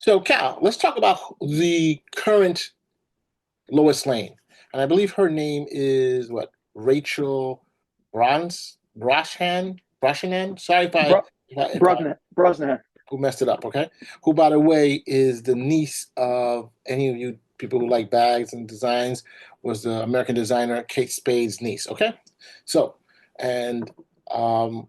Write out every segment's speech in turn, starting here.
So, Cal, let's talk about the current Lois Lane. And I believe her name is what? Rachel Brosnahan? Sorry Bro, if I Brosnahan. who messed it up, okay? Who, by the way, is the niece of any of you people who like bags and designs, was the American designer Kate Spade's niece, okay? So, and um,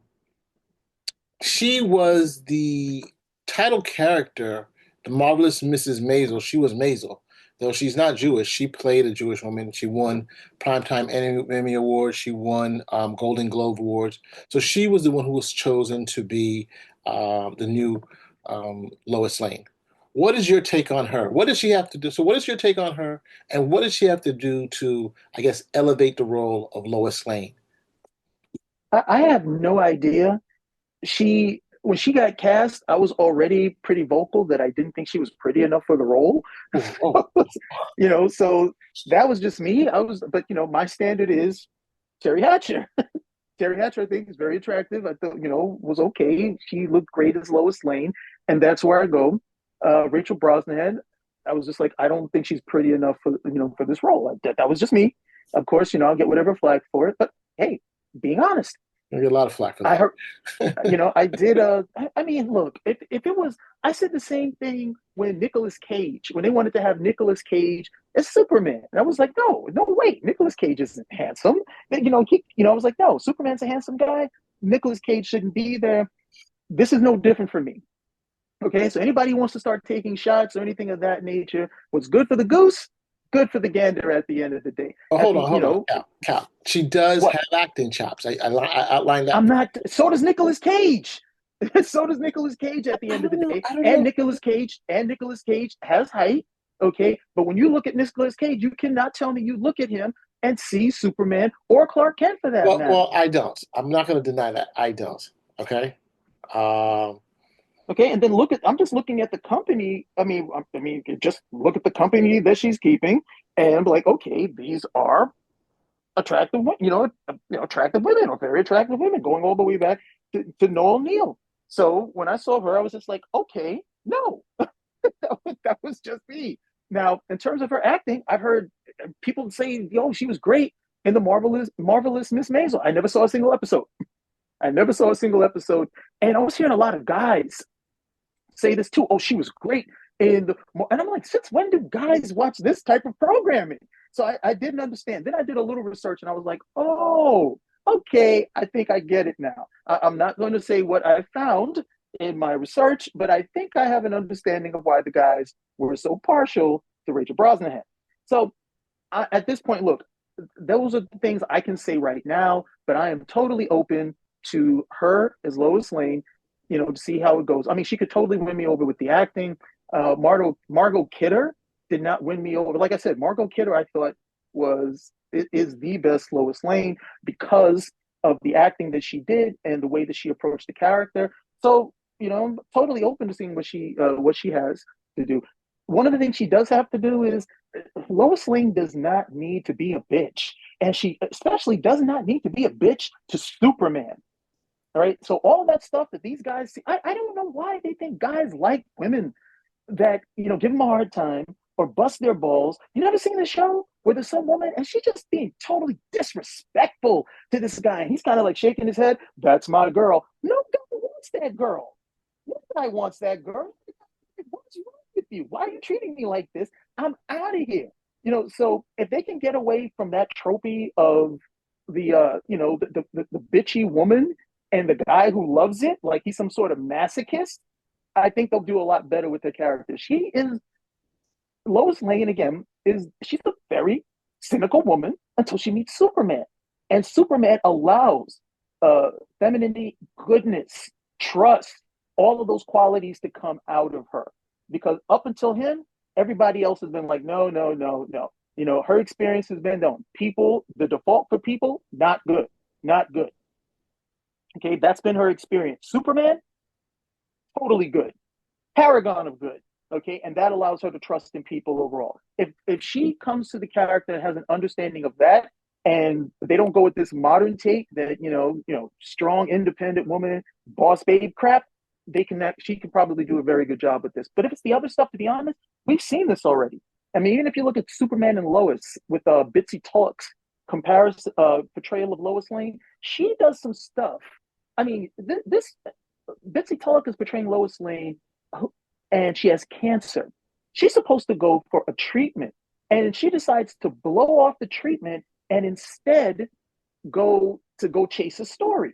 she was the title character, the marvelous Mrs. Maisel. She was Maisel, though she's not Jewish. She played a Jewish woman. She won Primetime Emmy Awards. She won Golden Globe Awards. So she was the one who was chosen to be the new Lois Lane. What is your take on her? What does she have to do? So, what is your take on her, and what does she have to do to, I guess, elevate the role of Lois Lane? I have no idea. When she got cast, I was already pretty vocal that I didn't think she was pretty enough for the role. Oh, oh. So that was just me. But my standard is Terry Hatcher. Terry Hatcher, I think, is very attractive. I thought, was okay. She looked great as Lois Lane, and that's where I go. Rachel Brosnahan, I was just like, I don't think she's pretty enough for this role. That was just me. Of course, I'll get whatever flag for it. But hey, being honest, I get a lot of flack for I that. heard, I did. I mean, look, if it was, I said the same thing when Nicolas Cage, when they wanted to have Nicolas Cage as Superman, and I was like, no, no, wait, Nicolas Cage isn't handsome. I was like, no, Superman's a handsome guy. Nicolas Cage shouldn't be there. This is no different for me. Okay, so anybody who wants to start taking shots or anything of that nature, what's good for the goose, good for the gander at the end of the day. Oh, At the, hold on, Cal. She does what? have acting chops. I outlined that. I'm not. So does Nicolas Cage. So does Nicolas Cage at the I end of don't the know. day. I don't And know. Nicolas Cage has height. Okay, but when you look at Nicolas Cage, you cannot tell me you look at him and see Superman or Clark Kent for that matter. I don't. I'm not going to deny that. I don't. Okay. Um, Okay, and then I'm just looking at the company. I mean, just look at the company that she's keeping, and I'm like, okay, these are attractive, attractive women or very attractive women, going all the way back to Noel Neal. So when I saw her, I was just like, okay, no, that was just me. Now, in terms of her acting, I've heard people say, "Yo, she was great in the marvelous Miss Maisel." I never saw a single episode. I never saw a single episode, and I was hearing a lot of guys say this too. Oh, she was great in the, and I'm like, since when do guys watch this type of programming? So I didn't understand. Then I did a little research, and I was like, oh, okay, I think I get it now. I'm not going to say what I found in my research, but I think I have an understanding of why the guys were so partial to Rachel Brosnahan. So at this point, look, those are the things I can say right now, but I am totally open to her as Lois Lane, to see how it goes. I mean, she could totally win me over with the acting. Margot Kidder did not win me over. Like I said, Margot Kidder, I thought is the best Lois Lane because of the acting that she did and the way that she approached the character. So, I'm totally open to seeing what she has to do. One of the things she does have to do is Lois Lane does not need to be a bitch, and she especially does not need to be a bitch to Superman. All right. So all of that stuff that these guys see, I don't know why they think guys like women that, give them a hard time or bust their balls. You never seen the show where there's some woman and she's just being totally disrespectful to this guy. And he's kind of like shaking his head. That's my girl. No guy wants that girl. No guy wants that girl. What's wrong with you? Why are you treating me like this? I'm out of here. So if they can get away from that trophy of the bitchy woman and the guy who loves it, like he's some sort of masochist, I think they'll do a lot better with the character. She is Lois Lane again. She's a very cynical woman until she meets Superman, and Superman allows uh, femininity, goodness, trust, all of those qualities to come out of her. Because up until him, everybody else has been like, no, no, no, no. Her experience has been known. People, the default for people, not good, not good. Okay, that's been her experience. Superman, totally good, paragon of good. Okay, and that allows her to trust in people overall. If she comes to the character and has an understanding of that, and they don't go with this modern take that strong, independent woman, boss babe crap, she could probably do a very good job with this. But if it's the other stuff, to be honest, we've seen this already. I mean, even if you look at Superman and Lois with Bitsy Tulloch's comparison portrayal of Lois Lane, she does some stuff. I mean, this Bitsy Tulloch is portraying Lois Lane, and she has cancer. She's supposed to go for a treatment, and she decides to blow off the treatment and instead go chase a story.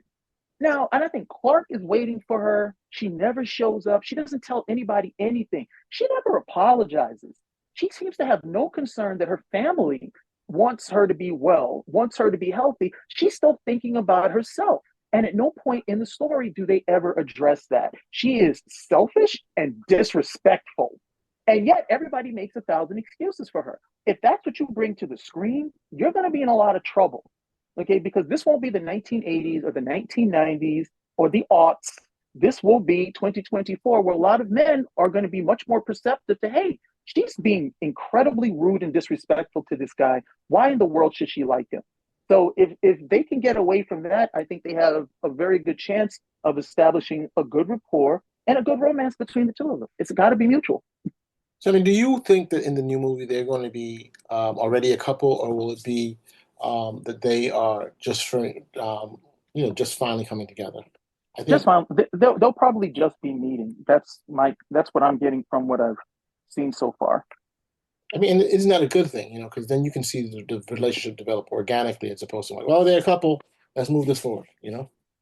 Now, and I think Clark is waiting for her. She never shows up. She doesn't tell anybody anything. She never apologizes. She seems to have no concern that her family wants her to be well, wants her to be healthy. She's still thinking about herself. And at no point in the story do they ever address that. She is selfish and disrespectful. And yet everybody makes 1,000 excuses for her. If that's what you bring to the screen, you're going to be in a lot of trouble. Okay, because this won't be the 1980s or the 1990s or the aughts. This will be 2024, where a lot of men are going to be much more perceptive to, hey, she's being incredibly rude and disrespectful to this guy. Why in the world should she like him? So if they can get away from that, I think they have a very good chance of establishing a good rapport and a good romance between the two of them. It's got to be mutual. So, I mean, do you think that in the new movie they're going to be already a couple, or will it be that they are just for just finally coming together? I Just think. fine. They'll probably just be meeting. That's what I'm getting from what I've seen so far. I mean, isn't that a good thing? Because then you can see the relationship develop organically as opposed to like, well, they're a couple. Let's move this forward.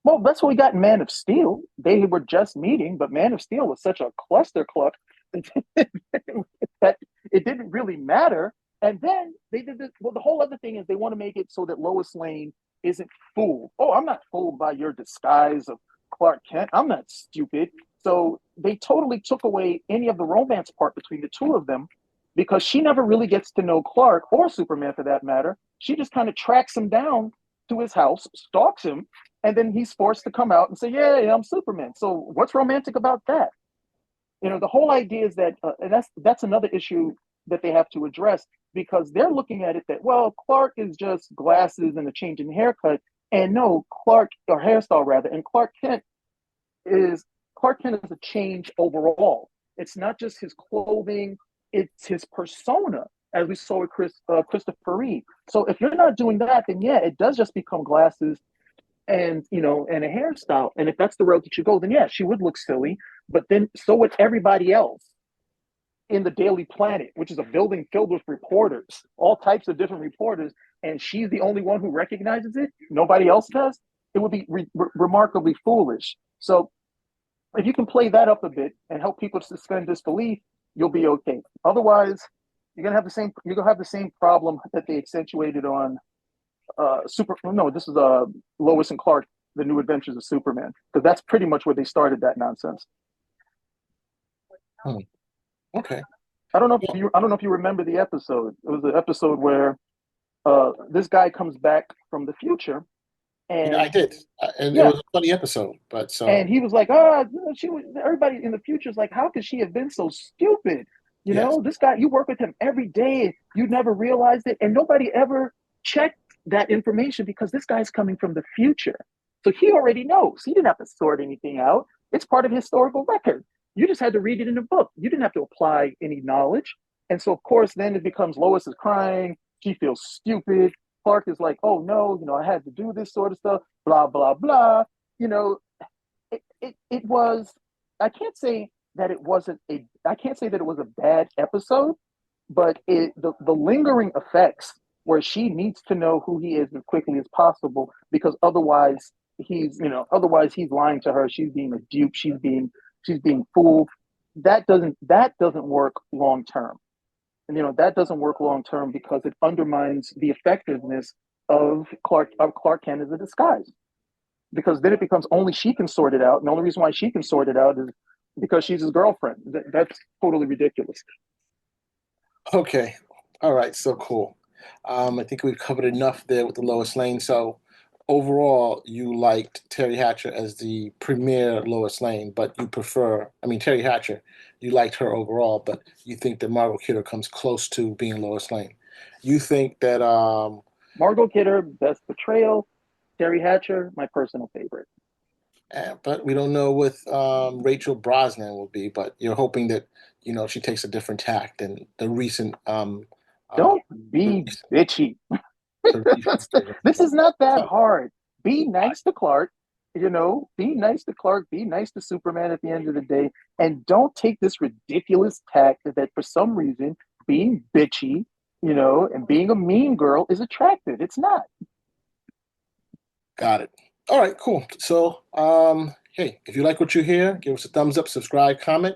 Well, that's what we got in Man of Steel. They were just meeting, but Man of Steel was such a cluster cluck that it didn't really matter. And then they did this. Well, the whole other thing is they want to make it so that Lois Lane isn't fooled. Oh, I'm not fooled by your disguise of Clark Kent. I'm not stupid. So they totally took away any of the romance part between the two of them because she never really gets to know Clark or Superman for that matter. She just kind of tracks him down to his house, stalks him, and then he's forced to come out and say, "Yeah, yeah, I'm Superman." So what's romantic about that? The whole idea is that, and that's another issue that they have to address because they're looking at it that Clark is just glasses and a change in haircut, and no, Clark or hairstyle rather, and is Clark Kent is a change overall. It's not just his clothing; it's his persona, as we saw with Christopher Reeve. So if you're not doing that, then yeah, it does just become glasses and a hairstyle. And if that's the road that you go, then yeah, she would look silly. But then so would everybody else in the Daily Planet, which is a building filled with reporters, all types of different reporters, and she's the only one who recognizes it. Nobody else does. It would be remarkably foolish. So if you can play that up a bit and help people to suspend disbelief, you'll be okay. Otherwise, you're gonna have the same problem that they accentuated on Super. No, this is Lois and Clark, the New Adventures of Superman, because that's pretty much where they started that nonsense. Hmm. Okay. Yeah, I don't know if you remember the episode. It was the episode where this guy comes back from the future, yeah, I and did, and it yeah, was a funny episode. But so and he was like, she was. Everybody in the future is like, how could she have been so stupid? yes, This guy, you work with him every day, you never realized it, and nobody ever checked that information because this guy's coming from the future, so he already knows. He didn't have to sort anything out. It's part of historical record. You just had to read it in a book. You didn't have to apply any knowledge, and so of course, then it becomes Lois is crying. She feels stupid. Clark is like, oh no, I had to do this sort of stuff. Blah blah blah. You know, it was. I can't say that it wasn't a. I can't say that it was a bad episode, but the lingering effects where she needs to know who he is as quickly as possible because otherwise he's lying to her. She's being a dupe. She's being fooled. That doesn't work long term. And that doesn't work long term because it undermines the effectiveness of Clark Kent as a disguise because then it becomes only she can sort it out. And the only reason why she can sort it out is because she's his girlfriend. That's totally ridiculous. okay, all right, so cool. I think we've covered enough there with the Lois Lane. So overall, you liked Terry Hatcher as the premier Lois Lane, but you prefer. I mean, Terry Hatcher, you liked her overall, but you think that Margot Kidder comes close to being Lois Lane. You think that Margot Kidder, best portrayal. Terry Hatcher, my personal favorite. But we don't know what Rachel Brosnahan will be. But you're hoping that she takes a different tack than the recent uh, Don't the be recent, bitchy. the recent version. This is not that So, hard. Be nice to Clark, be nice to Clark, be nice to Superman at the end of the day, and don't take this ridiculous tack that for some reason being bitchy, and being a mean girl is attractive. It's not. got it. All right, cool. So, hey, if you like what you hear, give us a thumbs up, subscribe, comment.